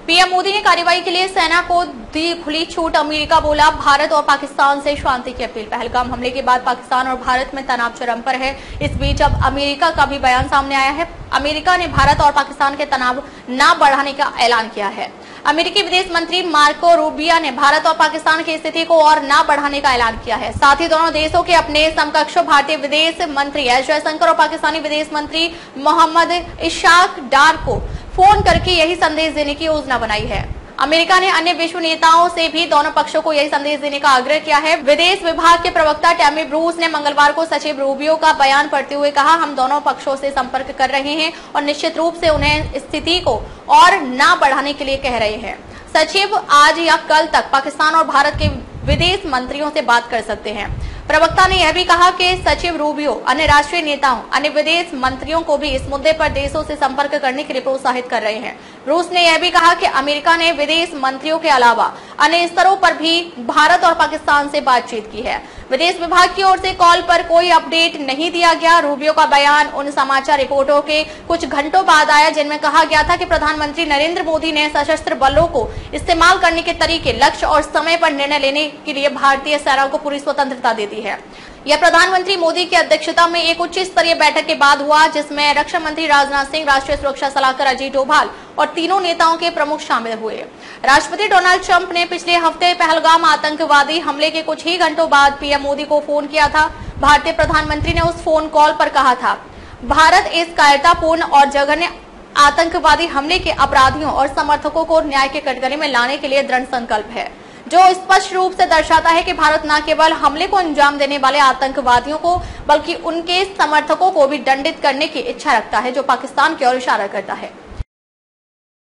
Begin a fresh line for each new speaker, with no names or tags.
PM Modi ने कार्रवाई के लिए सेना को दी खुली छूट। अमेरिका बोला भारत और पाकिस्तान से शांति की अपील। पहलगाम हमले के बाद पाकिस्तान और भारत में तनाव चरम पर है। इस बीच अब अमेरिका का भी बयान सामने आया है। अमेरिका ने भारत और पाकिस्तान के तनाव न बढ़ाने का ऐलान किया है। अमेरिकी विदेश मंत्री मार्को रूबियो ने भारत और पाकिस्तान की स्थिति को और न बढ़ाने का ऐलान किया है। साथ ही दोनों देशों के अपने समकक्षों भारतीय विदेश मंत्री एस जयशंकर और पाकिस्तानी विदेश मंत्री मोहम्मद इशाक डार को फोन करके यही संदेश देने की योजना बनाई है। अमेरिका ने अन्य विश्व नेताओं से भी दोनों पक्षों को यही संदेश देने का आग्रह किया है। विदेश विभाग के प्रवक्ता टैमी ब्रूस ने मंगलवार को सचिव रूबियो का बयान पढ़ते हुए कहा, हम दोनों पक्षों से संपर्क कर रहे हैं और निश्चित रूप से उन्हें स्थिति को और न बढ़ाने के लिए कह रहे हैं। सचिव आज या कल तक पाकिस्तान और भारत के विदेश मंत्रियों से बात कर सकते हैं। प्रवक्ता ने यह भी कहा कि सचिव रूबियो अन्य राष्ट्रीय नेताओं, अन्य विदेश मंत्रियों को भी इस मुद्दे पर देशों से संपर्क करने के लिए प्रोत्साहित कर रहे हैं। रूस ने यह भी कहा कि अमेरिका ने विदेश मंत्रियों के अलावा अन्य स्तरों पर भी भारत और पाकिस्तान से बातचीत की है। विदेश विभाग की ओर से कॉल पर कोई अपडेट नहीं दिया गया। रूबियो का बयान उन समाचार रिपोर्टों के कुछ घंटों बाद आया जिनमें कहा गया था कि प्रधानमंत्री नरेंद्र मोदी ने सशस्त्र बलों को इस्तेमाल करने के तरीके, लक्ष्य और समय पर निर्णय लेने के लिए भारतीय सेना को पूरी स्वतंत्रता दे दी है। यह प्रधानमंत्री मोदी की अध्यक्षता में एक उच्च स्तरीय बैठक के बाद हुआ, जिसमें रक्षा मंत्री राजनाथ सिंह, राष्ट्रीय सुरक्षा सलाहकार अजीत डोभाल और तीनों नेताओं के प्रमुख शामिल हुए। राष्ट्रपति डोनाल्ड ट्रंप ने पिछले हफ्ते पहलगाम आतंकवादी हमले के कुछ ही घंटों बाद पीएम मोदी को फोन किया था। भारतीय प्रधानमंत्री ने उस फोन कॉल पर कहा था, भारत इस कायरतापूर्ण और जघन्य आतंकवादी हमले के अपराधियों और समर्थकों को न्याय के कटघरे में लाने के लिए दृढ़ संकल्प है, जो स्पष्ट रूप से दर्शाता है कि भारत न केवल हमले को अंजाम देने वाले आतंकवादियों को बल्कि उनके समर्थकों को भी दंडित करने की इच्छा रखता है, जो पाकिस्तान की ओर इशारा करता है।